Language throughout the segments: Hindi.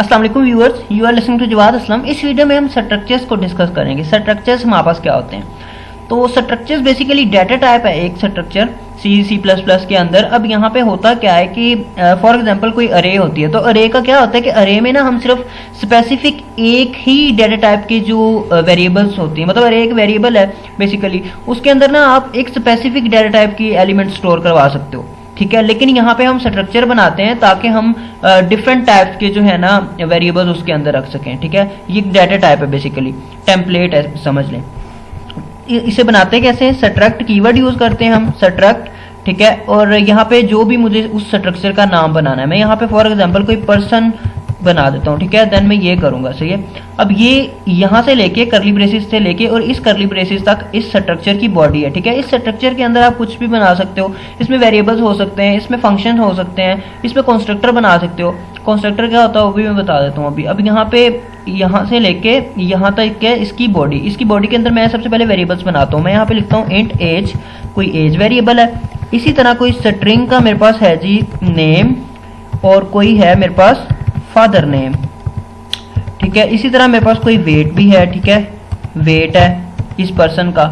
अस्सलाम वालेकुम viewers, you are listening to Jawad Aslam. इस वीडियो में हम स्ट्रक्चर्स को डिस्कस करेंगे। स्ट्रक्चर्स हमारे पास क्या होते हैं? तो स्ट्रक्चर्स बेसिकली डाटा टाइप है एक स्ट्रक्चर सी प्लस प्लस के अंदर। अब यहाँ पे होता क्या है कि फॉर एग्जांपल कोई अरे होती है, तो अरे का क्या होता है कि अरे में ना हम सिर्फ स्पेसिफिक एक ही डाटा टाइप के जो वेरिएबल्स होती हैं, मतलब अरे एक वेरिएबल है बेसिकली, उसके अंदर ना आप एक स्पेसिफिक डाटा टाइप की एलिमेंट स्टोर करवा सकते हो, ठीक है। लेकिन यहाँ पे हम स्ट्रक्चर बनाते हैं ताकि हम डिफरेंट टाइप्स के जो है ना वेरिएबल्स उसके अंदर रख सकें, ठीक है। ये डाटा टाइप है बेसिकली, टेम्पलेट है समझ लें। इसे बनाते कैसे? सट्रैक्ट कीवर्ड यूज करते हैं हम, सट्रैक्ट, ठीक है। और यहाँ पे जो भी मुझे उस स्ट्रक्चर का नाम बनाना है, मैं यहाँ पे फॉर एग्जांपल कोई पर्सन बना देता हूँ, ठीक है। देन मैं ये करूंगा, सही है। अब ये यहाँ से लेके करली ब्रेसिस से लेके और इस करली ब्रेसिस तक इस स्ट्रक्चर की बॉडी है, ठीक है। इस स्ट्रक्चर के अंदर आप कुछ भी बना सकते हो। इसमें वेरिएबल्स हो सकते हैं, इसमें फंक्शन हो सकते हैं, इसमें कंस्ट्रक्टर बना सकते हो। कंस्ट्रक्टर क्या होता है वो भी मैं बता देता हूँ अभी। अब यहाँ पे यहाँ से लेके यहाँ तक है इसकी बॉडी के अंदर मैं सबसे पहले वेरिएबल्स बनाता हूँ। मैं यहाँ पे लिखता हूँ इंट एज, कोई एज वेरिएबल है। इसी तरह कोई स्ट्रिंग का मेरे पास है जी नेम, और कोई है मेरे पास फादर नेम, ठीक है। इसी तरह मेरे पास कोई वेट भी है, ठीक है, वेट है इस पर्सन का।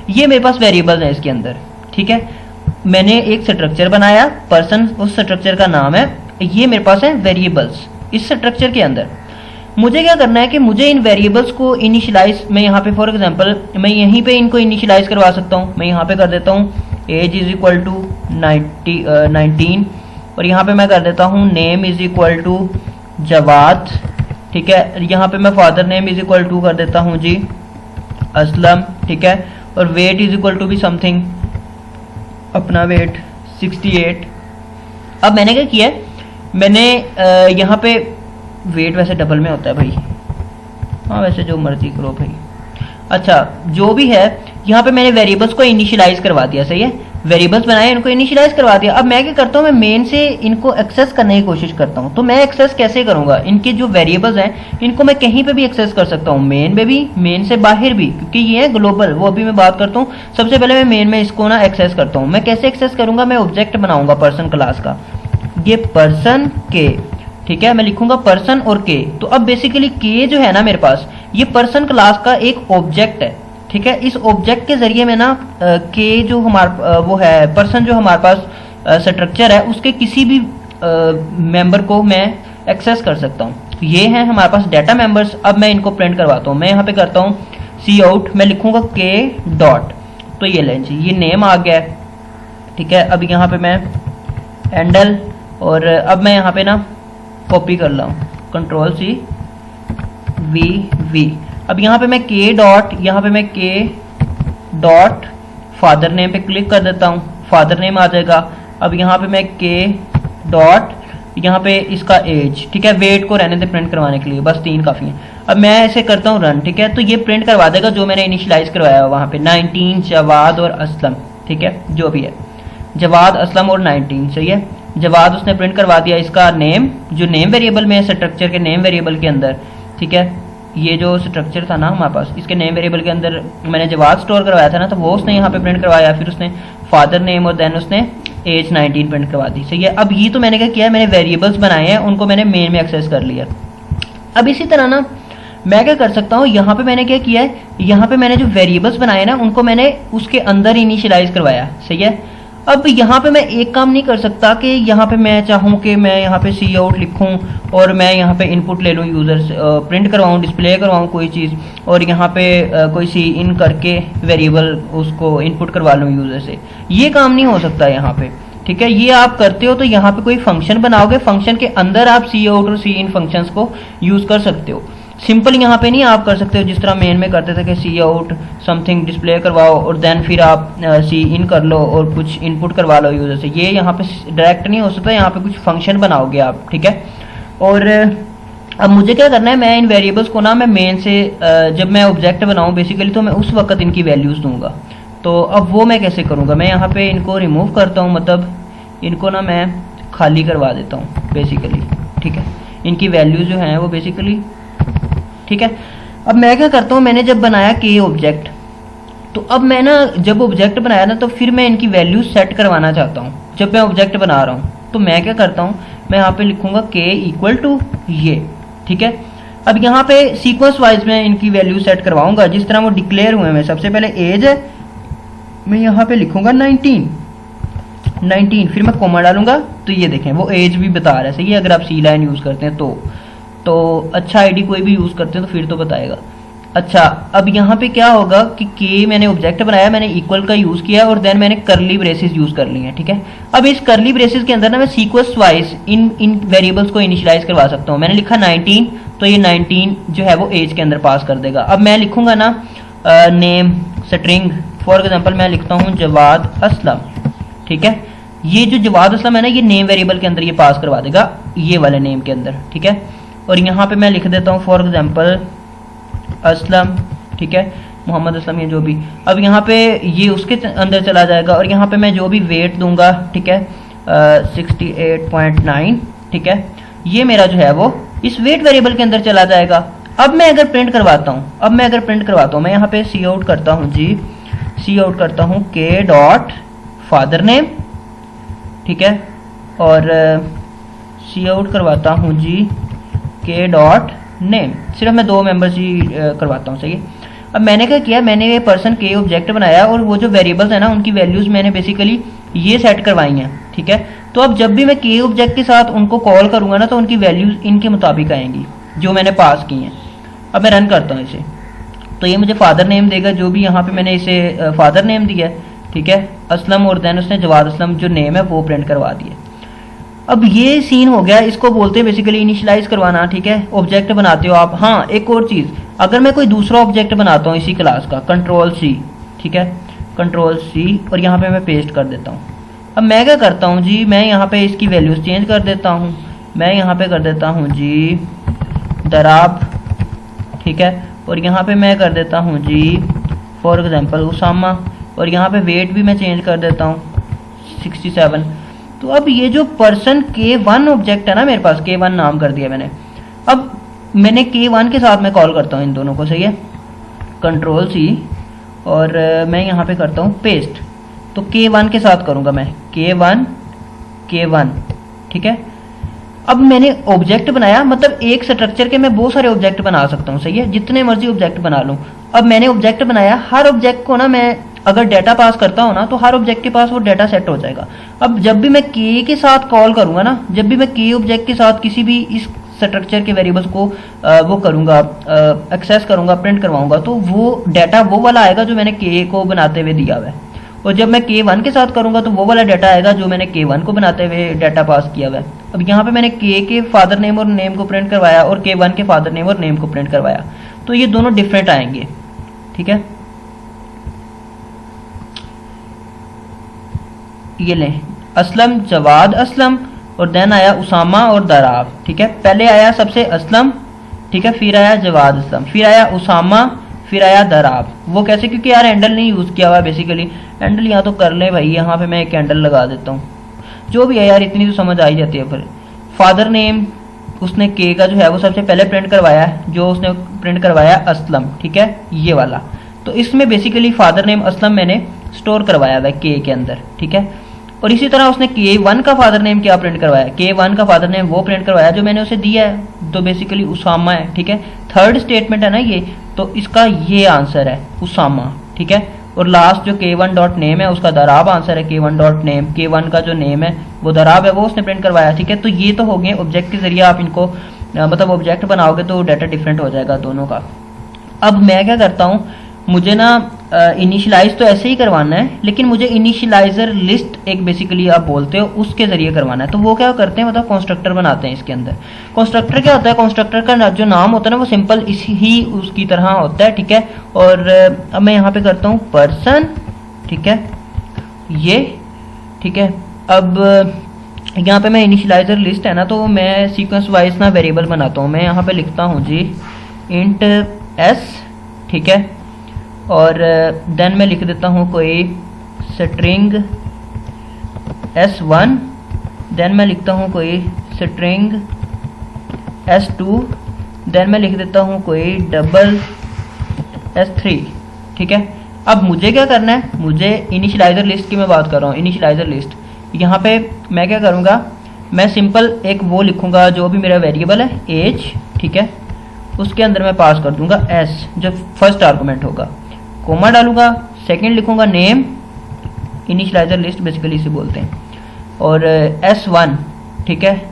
ये मेरे पास वेरिएबल है इसके अंदर, ठीक है। मैंने एक स्ट्रक्चर बनाया, पर्सन उस स्ट्रक्चर का नाम है, ये मेरे पास है वेरिएबल्स इस स्ट्रक्चर के अंदर। मुझे क्या करना है कि मुझे इन वेरिएबल्स को इनिशियलाइज, मैं यहाँ पे फॉर एग्जांपल मैं यहीं पे इनको इनिशियलाइज करवा सकता हूँ। मैं यहाँ पे कर देता हूँ एज इज इक्वल टू 19, और यहाँ पे मैं कर देता हूँ name is equal to Jawad, ठीक है। यहाँ पे मैं father name is equal to कर देता हूँ जी असलम, ठीक है। और वेट इज इक्वल टू भी समथिंग, अपना वेट 68। अब मैंने क्या किया है, मैंने यहाँ पे वेट वैसे डबल में होता है भाई, हाँ वैसे जो मर्जी करो भाई। अच्छा जो भी है, यहाँ पे मैंने वेरिएबल्स को इनिशियलाइज करवा दिया, सही है। वेरिएबल्स बनाए, इनको इनिशियलाइज करवा दिया। अब मैं क्या करता हूँ, मैं मेन से इनको एक्सेस करने की कोशिश करता हूँ। तो मैं एक्सेस कैसे करूंगा? इनके जो वेरिएबल्स हैं इनको मैं कहीं पे भी एक्सेस कर सकता हूँ, मेन में भी, मेन से बाहर भी, क्योंकि ये है ग्लोबल। वो अभी मैं बात करता हूँ। सबसे पहले मैं मेन में इसको ना एक्सेस करता हूँ। मैं कैसे एक्सेस करूंगा? मैं ऑब्जेक्ट बनाऊंगा पर्सन क्लास का, ये पर्सन के, ठीक है। मैं लिखूंगा पर्सन और के। तो अब बेसिकली के जो है ना मेरे पास, ये पर्सन क्लास का एक ऑब्जेक्ट है, ठीक है। इस ऑब्जेक्ट के जरिए मैं ना के जो हमारा वो है पर्सन जो हमारे पास स्ट्रक्चर है, उसके किसी भी मेंबर को मैं एक्सेस कर सकता हूँ। ये हैं हमारे पास डाटा मेंबर्स। अब मैं इनको प्रिंट करवाता हूँ। मैं यहाँ पे करता हूँ सी आउट, मैं लिखूंगा के डॉट, तो ये लें जी, ये नेम आ गया है, ठीक है। अब यहाँ पे मैं हैंडल, और अब मैं यहाँ पे ना कॉपी कर रहा हूँ, कंट्रोल सी वी। अब यहाँ पे मैं के डॉट, यहाँ पे मैं के डॉट फादर नेम पे क्लिक कर देता हूँ, फादर नेम आ जाएगा। अब यहाँ पे मैं के डॉट, यहाँ पे इसका एज, ठीक है। वेट को रहने दे प्रिंट करवाने के लिए, बस 3 काफ़ी है। अब मैं ऐसे करता हूँ रन, ठीक है। तो ये प्रिंट करवा देगा जो मैंने इनिशियलाइज करवाया वहाँ पे 19 जवाद और असलम, ठीक है, जो भी है जवाद असलम और 19, सही है। जवाद उसने प्रिंट करवा दिया, इसका नेम जो नेम वेरिएबल में है स्ट्रक्चर के नेम वेरिएबल के अंदर, ठीक है। ये जो स्ट्रक्चर था ना हमारे पास, इसके नेम वेरिएबल के अंदर मैंने जवाद स्टोर करवाया था ना, तो वो उसने यहाँ पे प्रिंट करवाया। फिर उसने फादर नेम और देन उसने एज 19 प्रिंट करवा दी, सही है। अब ये तो मैंने क्या किया है, मैंने वेरिएबल्स बनाए हैं, उनको मैंने मेन में एक्सेस कर लिया। अब इसी तरह ना मैं क्या कर सकता हूँ, यहाँ पे मैंने क्या किया है, यहाँ पे मैंने जो वेरिएबल्स बनाए ना उनको मैंने उसके अंदर इनिशियलाइज करवाया, सही है। अब यहाँ पे मैं एक काम नहीं कर सकता कि यहाँ पे मैं चाहूँ कि मैं यहाँ पे सी आउट लिखूँ और मैं यहाँ पे इनपुट ले लूँ, यूज़र से प्रिंट करवाऊँ, डिस्प्ले करवाऊँ कोई चीज़, और यहाँ पे कोई सी इन करके वेरिएबल उसको इनपुट करवा लूँ यूज़र से। ये काम नहीं हो सकता यहाँ पे, ठीक है। ये आप करते हो तो यहाँ पे कोई फंक्शन बनाओगे, फंक्शन के अंदर आप सी आउट और सी इन फंक्शंस को यूज़ कर सकते हो। सिंपल यहाँ पे नहीं आप कर सकते हो जिस तरह मेन में करते थे कि सी आउट समथिंग डिस्प्ले करवाओ और देन फिर आप सी इन कर लो और कुछ इनपुट करवा लो यूज़र से। ये यहाँ पे डायरेक्ट नहीं हो सकता, यहाँ पे कुछ फंक्शन बनाओगे आप, ठीक है। और अब मुझे क्या करना है, मैं इन वेरिएबल्स को ना मैं मेन से जब मैं ऑब्जेक्ट बनाऊँ बेसिकली, तो मैं उस वक्त इनकी वैल्यूज़ दूंगा। तो अब वो मैं कैसे करूँगा, मैं यहाँ पे इनको रिमूव करता हूँ, मतलब इनको ना मैं खाली करवा देता हूँ बेसिकली, ठीक है। इनकी वैल्यूज जो हैं वो बेसिकली, ठीक है। अब मैं क्या करता हूँ, मैंने जब बनाया के ऑब्जेक्ट, तो अब मैं ना जब ऑब्जेक्ट बनाया ना, तो फिर मैं इनकी वैल्यूज सेट करवाना चाहता हूँ जब मैं ऑब्जेक्ट बना रहा हूँ, तो मैं क्या करता हूँ, मैं यहाँ पे लिखूंगा k इक्वल टू ये, ठीक है। अब यहाँ पे सीक्वेंस वाइज में इनकी वैल्यू सेट करवाऊंगा जिस तरह वो डिक्लेयर हुए हैं। सबसे पहले एज है, मैं यहाँ पे लिखूंगा 19, फिर मैं कोमा डालूंगा तो ये देखें वो एज भी बता रहा है, सही है। अगर आप सी लाइन यूज़ करते हैं तो अच्छा आईडी कोई भी यूज़ करते हैं तो फिर तो बताएगा। अच्छा, अब यहाँ पे क्या होगा कि के मैंने ऑब्जेक्ट बनाया, मैंने इक्वल का यूज़ किया और देन मैंने करली ब्रेसेस यूज़ कर लिए हैं, ठीक है। अब इस करली ब्रेसेस के अंदर ना मैं सीक्वेंस वाइज इन वेरिएबल्स को इनिशियलाइज करवा सकता हूँ। मैंने लिखा 19, तो ये 19 जो है वो एज के अंदर पास कर देगा। अब मैं लिखूंगा ना नेम स्ट्रिंग, फॉर एग्जाम्पल मैं लिखता हूँ जवाद असलम, ठीक है। ये जो जवाद असलम है ना, ये नेम वेरिएबल के अंदर ये पास करवा देगा, ये वाले नेम के अंदर, ठीक है। और यहाँ पे मैं लिख देता हूँ फॉर एग्जाम्पल असलम, ठीक है, मोहम्मद असलम, ये जो भी। अब यहाँ पे ये उसके अंदर चला जाएगा और यहाँ पे मैं जो भी वेट दूंगा, ठीक है, 68.9, ठीक है, ये मेरा जो है वो इस वेट वेरिएबल के अंदर चला जाएगा। अब मैं अगर प्रिंट करवाता हूँ, मैं यहाँ पे सी आउट करता हूँ जी, सी आउट करता हूँ के डॉट फादर नेम, ठीक है, और सी आउट करवाता हूँ जी के डॉट नेम, सिर्फ मैं 2 मेंबर्स ही करवाता हूँ, सही है। अब मैंने क्या किया, मैंने ये पर्सन के ऑब्जेक्ट बनाया और वो जो वेरिएबल्स है ना उनकी वैल्यूज मैंने बेसिकली ये सेट करवाई हैं, ठीक है। तो अब जब भी मैं के ऑब्जेक्ट के साथ उनको कॉल करूंगा ना तो उनकी वैल्यूज इनके मुताबिक आएंगी जो मैंने पास की हैं। अब मैं रन करता हूँ इसे, तो ये मुझे फादर नेम देगा, जो भी यहाँ पे मैंने इसे फादर नेम दिया है, ठीक है, असलम, और देन उसने जवाद असलम जो नेम है वो प्रिंट करवा दिया। अब ये सीन हो गया, इसको बोलते हैं बेसिकली इनिशियलाइज करवाना, ठीक है। ऑब्जेक्ट बनाते हो आप। हाँ, एक और चीज़, अगर मैं कोई दूसरा ऑब्जेक्ट बनाता हूँ इसी क्लास का, कंट्रोल सी, ठीक है, कंट्रोल सी, और यहाँ पे मैं पेस्ट कर देता हूँ। अब मैं क्या करता हूँ जी, मैं यहाँ पे इसकी वैल्यूज चेंज कर देता हूँ। मैं यहाँ पे कर देता हूँ जी दराब, ठीक है, और यहाँ पे मैं कर देता हूँ जी फॉर एग्जांपल उसामा, और यहाँ पे वेट भी मैं चेंज कर देता हूँ 67। तो अब ये जो पर्सन K1 ऑब्जेक्ट है ना मेरे पास, K1 नाम कर दिया मैंने। अब मैंने K1 के साथ मैं कॉल करता हूँ इन दोनों को, सही है, कंट्रोल सी, और मैं यहाँ पे करता हूँ पेस्ट। तो K1 के साथ करूँगा मैं K1, ठीक है। अब मैंने ऑब्जेक्ट बनाया, मतलब एक स्ट्रक्चर के मैं बहुत सारे ऑब्जेक्ट बना सकता हूँ, सही है, जितने मर्जी ऑब्जेक्ट बना लूँ। अब मैंने ऑब्जेक्ट बनाया, हर ऑब्जेक्ट को ना मैं अगर डाटा पास करता हूँ ना तो हर ऑब्जेक्ट के पास वो डाटा सेट हो जाएगा। अब जब भी मैं के के साथ कॉल करूँगा ना, जब भी मैं के ऑब्जेक्ट के साथ किसी भी इस स्ट्रक्चर के वेरिएबल्स को वो करूँगा, एक्सेस करूँगा, प्रिंट करवाऊँगा, तो वो डाटा वो वाला आएगा जो मैंने के को बनाते हुए दिया हुआ है। और जब मैं K1 के साथ करूँगा तो वो वाला डाटा आएगा जो मैंने K1 को बनाते हुए डाटा पास किया हुआ है। अब यहाँ पे मैंने के फादर नेम और नेम को प्रिंट करवाया और K1 के फादर नेम और नेम को प्रिंट करवाया, तो ये दोनों डिफरेंट आएंगे, ठीक है। ये लें, असलम, जवाद असलम, और देन आया उसामा और दराब, ठीक है। पहले आया सबसे असलम, ठीक है, फिर आया जवाद असलम, फिर आया उसामा, फिर आया दराब। वो कैसे, क्योंकि यार हैंडल नहीं यूज़ किया हुआ बेसिकली। हैंडल यहाँ तो कर ले भाई, यहाँ पे मैं एक हैंडल लगा देता हूँ, जो भी है यार, इतनी तो समझ आ ही जाती है। फिर फादर नेम उसने के का जो है वो सबसे पहले प्रिंट करवाया है, जो उसने प्रिंट करवाया असलम, ठीक है, ये वाला। तो इसमें बेसिकली फादर नेम असलम मैंने स्टोर करवाया हुआ है के अंदर, ठीक है। और इसी तरह उसने K1 का फादर नेम क्या प्रिंट करवाया, K1 का फादर नेम वो प्रिंट करवाया जो मैंने उसे दिया है, तो बेसिकली उसामा है, ठीक है। थर्ड स्टेटमेंट है ना ये, तो इसका ये आंसर है उसामा, ठीक है। और लास्ट जो K1 डॉट नेम है उसका दराब आंसर है K1 डॉट नेम। K1 का जो नेम है वो दराब है, वो उसने प्रिंट करवाया, ठीक है। तो ये तो हो गए ऑब्जेक्ट के जरिए आप इनको मतलब ऑब्जेक्ट बनाओगे तो डाटा डिफरेंट हो जाएगा दोनों का। अब मैं क्या करता हूँ, मुझे ना इनिशियलाइज तो ऐसे ही करवाना है, लेकिन मुझे इनिशियलाइजर लिस्ट एक बेसिकली आप बोलते हो उसके जरिए करवाना है। तो वो क्या करते हैं, मतलब कंस्ट्रक्टर बनाते हैं इसके अंदर। कंस्ट्रक्टर क्या होता है, कंस्ट्रक्टर का जो नाम होता है ना वो सिंपल इसी ही उसकी तरह होता है, ठीक है। और अब मैं यहाँ पे करता हूँ पर्सन, ठीक है, ये, ठीक है। अब यहाँ पे मैं इनिशियलाइजर लिस्ट है ना, तो मैं सीक्वेंस वाइज ना वेरिएबल बनाता हूँ। मैं यहाँ पे लिखता हूँ जी इंट s, ठीक है, और देन मैं लिख देता हूँ कोई स्ट्रिंग s1, देन मैं लिखता हूँ कोई स्ट्रिंग s2, देन मैं लिख देता हूँ कोई डबल s3, ठीक है। अब मुझे क्या करना है, मुझे इनिशियलाइजर लिस्ट की मैं बात कर रहा हूँ, इनिशियलाइजर लिस्ट। यहाँ पे मैं क्या करूँगा, मैं सिंपल एक वो लिखूंगा जो भी मेरा वेरिएबल है एज, ठीक है, उसके अंदर मैं पास कर दूंगा एस जो फर्स्ट आर्गुमेंट होगा, कोमा डालूंगा, सेकंड लिखूंगा नेम, इनिशियलाइजर लिस्ट बेसिकली इसे बोलते हैं, और S1, ठीक है,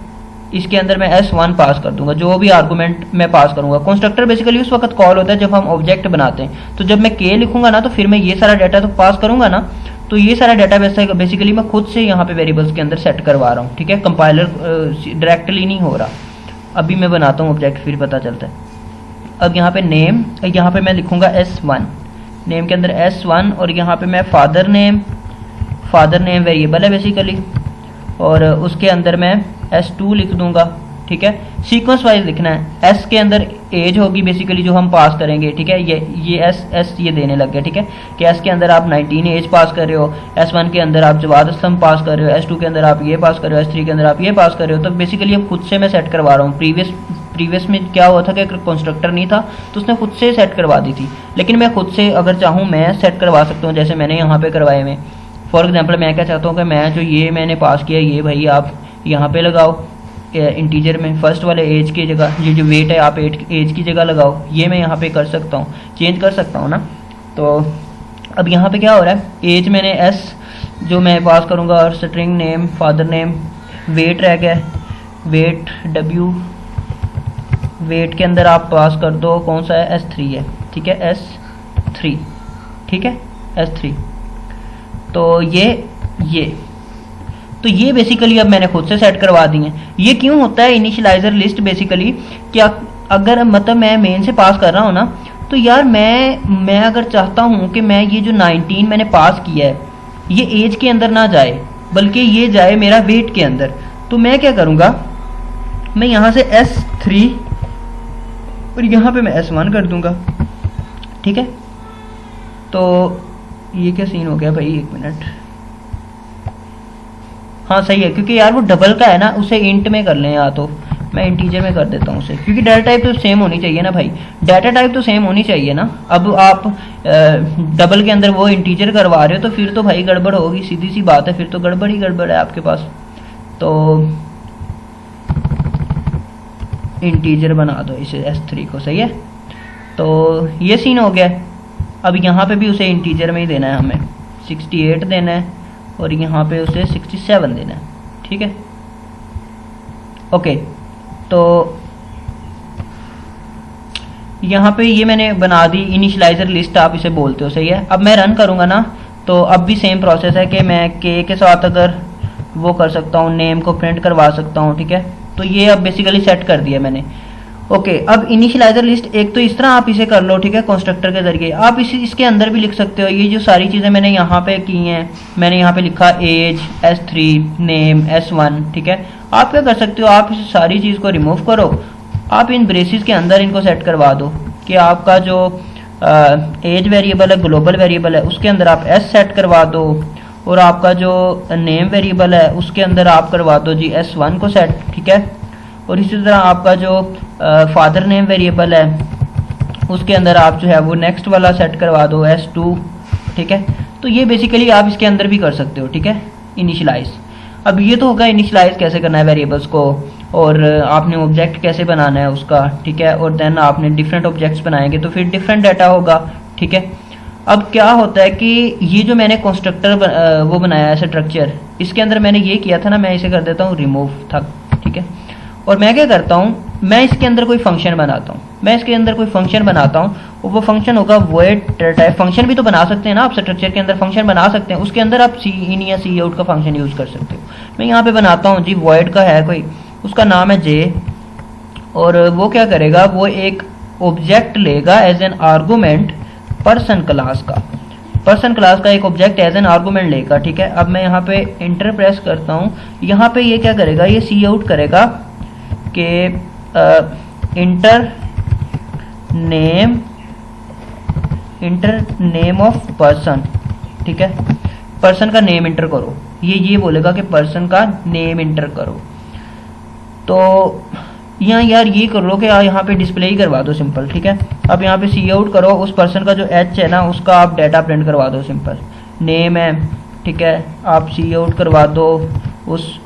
इसके अंदर मैं S1 पास कर दूंगा जो भी आर्गुमेंट मैं पास करूंगा। कंस्ट्रक्टर बेसिकली उस वक्त कॉल होता है जब हम ऑब्जेक्ट बनाते हैं, तो जब मैं के लिखूंगा ना तो फिर मैं ये सारा डाटा तो पास करूंगा ना, तो ये सारा डाटा बेसिकली मैं खुद से यहाँ पे वेरिएबल्स के अंदर सेट करवा रहा हूँ, ठीक है, कंपाइलर डायरेक्टली नहीं हो रहा। अभी मैं बनाता हूँ ऑब्जेक्ट फिर पता चलता है। अब यहाँ पे नेम, यहाँ पे मैं लिखूंगा S1, नेम के अंदर S1, और यहाँ पे मैं फादर नेम वेरिएबल है बेसिकली, और उसके अंदर मैं S2 लिख दूंगा, ठीक है, सीक्वेंस वाइज लिखना है। S के अंदर एज होगी बेसिकली जो हम पास करेंगे, ठीक है, ये S ये देने लग गया, ठीक है, कि S के अंदर आप 19 एज पास कर रहे हो, S1 के अंदर आप जवाद असलम पास कर रहे हो, S2 के अंदर आप ये पास कर रहे हो, S3 के अंदर आप ये पास कर रहे हो। तो बेसिकली अब खुद से मैं सेट करवा रहा हूँ। प्रीवियस में क्या हुआ था कि कंस्ट्रक्टर नहीं था तो उसने खुद से सेट करवा दी थी, लेकिन मैं खुद से अगर चाहूँ मैं सेट करवा सकता हूँ, जैसे मैंने यहाँ पे करवाए में। फॉर एग्जाम्पल मैं क्या चाहता हूँ कि मैं जो ये मैंने पास किया ये भाई आप यहाँ पे लगाओ इंटीजर में, फर्स्ट वाले एज की जगह ये जो वेट है आप एज की जगह लगाओ, ये मैं यहाँ पे कर सकता हूँ, चेंज कर सकता हूँ ना। तो अब यहाँ पे क्या हो रहा है, एज मैंने एस जो मैं पास करूँगा, और string name, father name, weight रह गया, वेट डब्ल्यू, वेट के अंदर आप पास कर दो कौन सा है, S3 है, ठीक है, S3, ठीक है, S3। तो ये बेसिकली अब मैंने खुद से सेट करवा दी है। ये क्यों होता है इनिशियलाइजर लिस्ट बेसिकली, क्या अगर मतलब मैं मेन से पास कर रहा हूँ ना, तो यार मैं अगर चाहता हूँ कि मैं ये जो 19 मैंने पास किया है ये एज के अंदर ना जाए बल्कि ये जाए मेरा वेट के अंदर, तो मैं क्या करूँगा, मैं यहाँ से S3 और यहाँ पे मैं S1 कर दूंगा, ठीक है। तो ये क्या सीन हो गया भाई, एक मिनट, हाँ सही है, क्योंकि यार वो डबल का है ना, उसे इंट में कर लें, या तो मैं इंटीजर में कर देता हूँ उसे, क्योंकि डाटा टाइप तो सेम होनी चाहिए ना भाई, डाटा टाइप तो सेम होनी चाहिए ना। अब आप डबल के अंदर वो इंटीजर करवा रहे हो तो फिर तो भाई गड़बड़ होगी, सीधी सी बात है, फिर तो गड़बड़ ही गड़बड़ है आपके पास। तो इंटीजर बना दो इसे S3 को, सही है। तो ये सीन हो गया। अब यहाँ पे भी उसे इंटीजर में ही देना है, हमें 68 देना है और यहाँ पे उसे 67 देना है, ठीक है, ओके। तो यहाँ पे ये मैंने बना दी इनिशियलाइजर लिस्ट, आप इसे बोलते हो, सही है। अब मैं रन करूँगा ना, तो अब भी सेम प्रोसेस है कि मैं के साथ अगर वो कर सकता हूँ, नेम को प्रिंट करवा सकता हूँ, ठीक है। तो ये अब बेसिकली सेट कर दिया मैंने, ओके। अब इनिशियलाइजर लिस्ट एक तो इस तरह आप इसे कर लो, ठीक है, कंस्ट्रक्टर के जरिए। आप इसके अंदर भी लिख सकते हो, ये जो सारी चीज़ें मैंने यहाँ पे की हैं, मैंने यहाँ पे लिखा एज, S3, नेम, S1, ठीक है। आप क्या कर सकते हो, आप इस सारी चीज़ को रिमूव करो, आप इन ब्रेसेस के अंदर इनको सेट करवा दो कि आपका जो एज वेरिएबल है, ग्लोबल वेरिएबल है, उसके अंदर आप S सेट करवा दो, और आपका जो नेम वेरिएबल है उसके अंदर आप करवा दो जी S1 को सेट, ठीक है। और इसी तरह आपका जो फादर नेम वेरिएबल है उसके अंदर आप जो है वो नेक्स्ट वाला सेट करवा दो S2, ठीक है। तो ये बेसिकली आप इसके अंदर भी कर सकते हो, ठीक है, इनिशियलाइज। अब ये तो होगा इनिशियलाइज कैसे करना है वेरिएबल्स को, और आपने ऑब्जेक्ट कैसे बनाना है उसका, ठीक है। और देन आपने डिफरेंट ऑब्जेक्ट्स बनाएंगे तो फिर डिफरेंट डाटा होगा, ठीक है। अब क्या होता है कि ये जो मैंने कंस्ट्रक्टर वो बनाया है स्ट्रक्चर, इसके अंदर मैंने ये किया था ना, मैं इसे कर देता हूँ रिमूव था, ठीक है। और मैं क्या करता हूँ, मैं इसके अंदर कोई फंक्शन बनाता हूँ, और वो फंक्शन होगा void टाइप। फंक्शन भी तो बना सकते हैं ना आप, स्ट्रक्चर के अंदर फंक्शन बना सकते हैं, उसके अंदर आप सी इन या सी आउट का फंक्शन यूज कर सकते हो। मैं यहाँ पे बनाता हूँ जी, void का है कोई, उसका नाम है j, और वो क्या करेगा, वो एक ऑब्जेक्ट लेगा as an argument person class का एक ऑब्जेक्ट एज एन आर्गूमेंट लेगा, ठीक है। अब मैं यहाँ पे इंटर प्रेस करता हूँ, यहाँ पे ये क्या करेगा, ये सी आउट करेगा कि इंटर नेम ऑफ पर्सन, ठीक है, पर्सन का नेम इंटर करो, ये बोलेगा कि पर्सन का नेम इंटर करो। तो यहाँ यार ये कर लो कि यहाँ पे डिस्प्ले ही करवा दो सिंपल, ठीक है। अब यहाँ पे सी आउट करो, उस पर्सन का जो H है ना उसका आप डाटा प्रिंट करवा दो, सिंपल नेम है, ठीक है। आप सी आउट करवा दो उस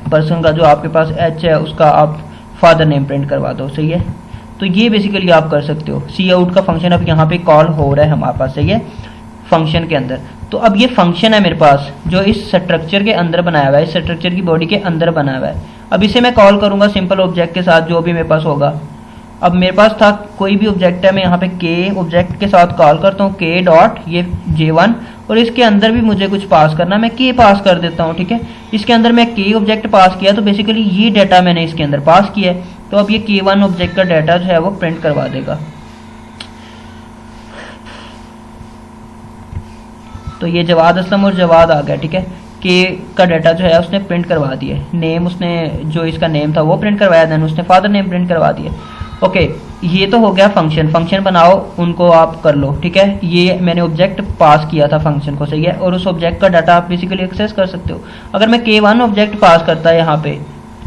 पर्सन का जो आपके पास एच है उसका आप फादर नेम प्रिंट करवा दो, सही है। तो ये बेसिकली आप कर सकते हो। सी आउट का फंक्शन अब यहाँ पे कॉल हो रहा है हमारे पास, सही है, फंक्शन के अंदर। तो अब ये फंक्शन है मेरे पास जो इस स्ट्रक्चर के अंदर बनाया हुआ है, इस स्ट्रक्चर की बॉडी के अंदर बनाया हुआ है। अब इसे मैं कॉल करूंगा सिंपल ऑब्जेक्ट के साथ जो भी मेरे पास होगा। अब मेरे पास था कोई भी ऑब्जेक्ट है, मैं यहाँ पे के ऑब्जेक्ट के साथ कॉल करता हूँ, के डॉट ये J1, और इसके अंदर भी मुझे कुछ पास करना, मैं के पास कर देता हूँ, ठीक है। इसके अंदर मैं के ऑब्जेक्ट पास किया तो बेसिकली ये डाटा मैंने इसके अंदर पास किया है, तो अब ये K1 ऑब्जेक्ट का डाटा जो है वो प्रिंट करवा देगा। तो ये जवाद असलम और जवाद आ गया, ठीक है। के का डाटा जो है उसने प्रिंट करवा दिया, नेम उसने जो इसका नेम था वो प्रिंट करवाया, देन उसने फादर नेम प्रिंट करवा दिया। ओके, ये तो हो गया फंक्शन। फंक्शन बनाओ, उनको आप कर लो, ठीक है। ये मैंने ऑब्जेक्ट पास किया था फंक्शन को, सही है, और उस ऑब्जेक्ट का डाटा आप बेसिकली एक्सेस कर सकते हो। अगर मैं K1 ऑब्जेक्ट पास करता यहाँ पे,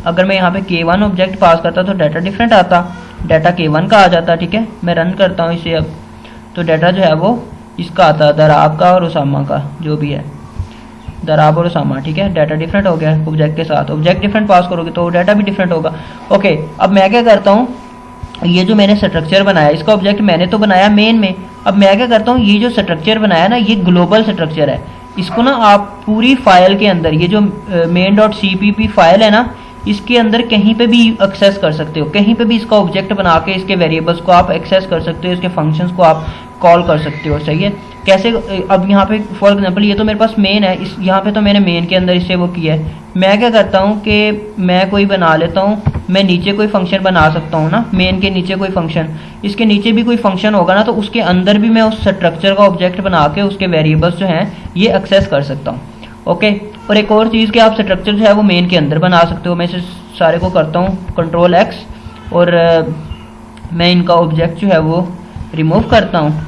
अगर मैं यहाँ पे K1 ऑब्जेक्ट पास करता तो डाटा डिफरेंट आता, डाटा K1 का आ जाता, ठीक है। मैं रन करता हूँ इसे अब, तो डाटा जो है वो इसका आता, दराब का और उसामा का, जो भी है दराब और उसामा, ठीक है। डाटा डिफरेंट हो गया ऑब्जेक्ट के साथ, ऑब्जेक्ट डिफरेंट पास करोगे तो डाटा भी डिफरेंट होगा। ओके, अब मैं क्या करता हूँ, ये जो मैंने स्ट्रक्चर बनाया, इसका ऑब्जेक्ट मैंने तो बनाया मेन में। अब मैं क्या करता हूँ, ये जो स्ट्रक्चर बनाया ना, ये ग्लोबल स्ट्रक्चर है, इसको ना आप पूरी फाइल के अंदर, ये जो main.cpp फाइल है ना, इसके अंदर कहीं पे भी एक्सेस कर सकते हो, कहीं पे भी इसका ऑब्जेक्ट बना के इसके वेरिएबल्स को आप एक्सेस कर सकते हो, इसके फंक्शंस को आप कॉल कर सकते हो, सही है। कैसे, अब यहाँ पे फॉर एग्जांपल ये तो मेरे पास मेन है, इस यहाँ पे तो मैंने मेन के अंदर इससे वो किया है। मैं क्या करता हूँ कि मैं कोई बना लेता हूँ, मैं नीचे कोई फंक्शन बना सकता हूँ ना, मेन के नीचे कोई फंक्शन, इसके नीचे भी कोई फंक्शन होगा ना, तो उसके अंदर भी मैं उस स्ट्रक्चर का ऑब्जेक्ट बना के उसके वेरिएबल्स जो हैं ये एक्सेस कर सकता हूँ। ओके, और एक और चीज़ कि आप स्ट्रक्चर जो है वो मेन के अंदर बना सकते हो। मैं इसे सारे को करता हूँ Ctrl+X, और मैं इनका ऑब्जेक्ट जो है वो रिमूव करता हूँ,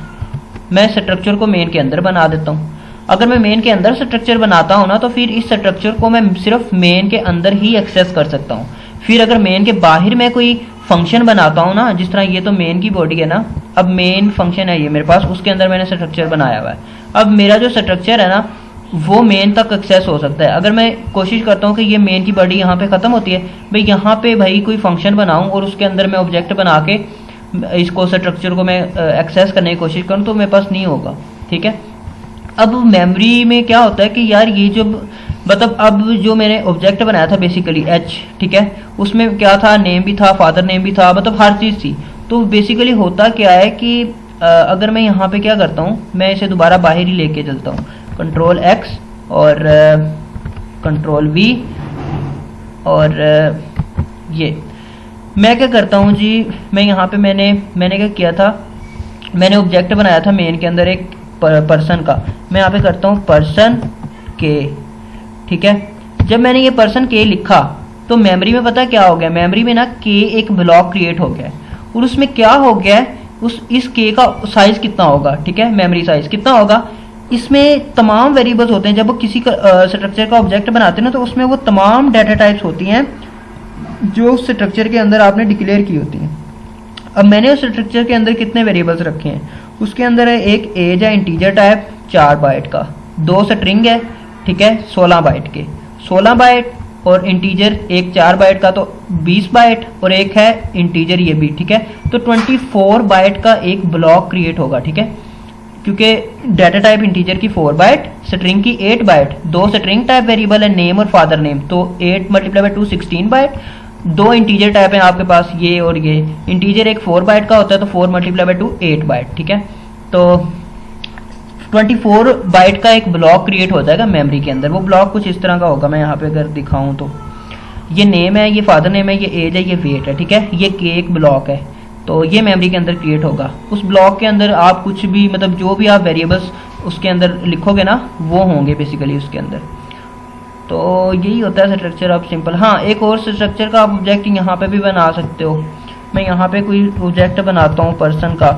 मैं स्ट्रक्चर को मेन के अंदर बना देता हूँ। अगर मैं मेन के अंदर स्ट्रक्चर बनाता हूँ ना, तो फिर इस स्ट्रक्चर को मैं सिर्फ मेन के अंदर ही एक्सेस कर सकता हूँ। फिर अगर मेन के बाहर मैं कोई फंक्शन बनाता हूँ ना, जिस तरह ये तो मेन की बॉडी है ना, अब मेन फंक्शन है ये मेरे पास, उसके अंदर मैंने स्ट्रक्चर बनाया हुआ है। अब मेरा जो स्ट्रक्चर है ना वो मेन तक एक्सेस हो सकता है। अगर मैं कोशिश करता हूँ कि ये मेन की बॉडी यहाँ पे ख़त्म होती है, भाई यहाँ पे भाई कोई फंक्शन बनाऊँ और उसके अंदर मैं ऑब्जेक्ट बना के इसको स्ट्रक्चर को मैं एक्सेस करने की कोशिश करूँ, तो मेरे पास नहीं होगा, ठीक है। अब मेमोरी में क्या होता है कि यार ये जो मतलब अब जो मैंने ऑब्जेक्ट बनाया था बेसिकली H, ठीक है, उसमें क्या था, नेम भी था, फादर नेम भी था, मतलब हर चीज़ थी। तो बेसिकली होता क्या है कि अगर मैं यहाँ पे क्या करता हूँ, मैं इसे दोबारा बाहर ही लेके चलता हूँ, Ctrl+X और Ctrl+V, और ये मैं क्या करता हूँ जी, मैं यहाँ पे मैंने क्या किया था, मैंने ऑब्जेक्ट बनाया था मेन के अंदर एक पर्सन का, मैं यहाँ पे करता हूँ पर्सन के, ठीक है। जब मैंने ये पर्सन के लिखा तो मेमोरी में पता क्या हो गया, मेमोरी में ना के एक ब्लॉक क्रिएट हो गया, और उसमें क्या हो गया, इस के का साइज कितना होगा, ठीक है, मेमोरी साइज कितना होगा। इसमें तमाम वेरिएबल्स होते हैं, जब वो किसी का स्ट्रक्चर का ऑब्जेक्ट बनाते हैं ना, तो उसमें वो तमाम डाटा टाइप्स होती हैं जो उस स्ट्रक्चर के अंदर आपने डिक्लेयर की होती हैं। अब मैंने उस स्ट्रक्चर के अंदर कितने वेरिएबल्स रखे हैं, उसके अंदर है एक एज है इंटीजर टाइप 4 बाइट का, 2 स्ट्रिंग है, ठीक है, 16 बाइट के, 16 बाइट, और इंटीजर एक 4 बाइट का तो 20 बाइट, और एक है इंटीजर ये भी, ठीक है। तो 24 बाइट का एक ब्लॉक क्रिएट होगा, ठीक है, क्योंकि डाटा टाइप इंटीजर की 4 बाइट, स्ट्रिंग की 8 बाइट, 2 स्ट्रिंग टाइप वेरिएबल है नेम और फादर नेम, तो 8 × 2 16 बाइट, 2 इंटीजर टाइप हैं आपके पास ये और ये, इंटीजर एक 4 बाइट का होता है, तो 4 × 2 8 बाइट, ठीक है। तो 24 बाइट का एक ब्लॉक क्रिएट हो जाएगा मेमोरी के अंदर। वो ब्लॉक कुछ इस तरह का होगा, मैं यहाँ पे अगर दिखाऊं तो ये नेम है, ये फादर नेम है, ये एज है, ये वेट है, ठीक है, ये के एक ब्लॉक है, तो ये मेमोरी के अंदर क्रिएट होगा। उस ब्लॉक के अंदर आप कुछ भी मतलब जो भी आप वेरिएबल्स उसके अंदर लिखोगे ना वो होंगे बेसिकली उसके अंदर। तो यही होता है स्ट्रक्चर अब सिंपल। हाँ, एक और स्ट्रक्चर का आप ऑब्जेक्ट यहाँ पे भी बना सकते हो। मैं यहाँ पे कोई ऑब्जेक्ट बनाता हूँ पर्सन का,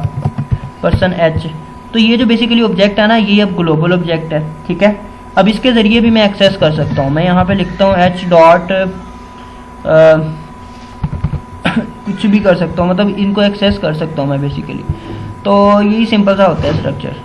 पर्सन H, तो ये जो बेसिकली ऑब्जेक्ट है ना ये अब ग्लोबल ऑब्जेक्ट है, ठीक है। अब इसके ज़रिए भी मैं एक्सेस कर सकता हूँ। मैं यहाँ पे लिखता हूँ H डॉट कुछ भी कर सकता हूँ, मतलब इनको एक्सेस कर सकता हूँ मैं बेसिकली। तो यही सिंपल सा होता है स्ट्रक्चर।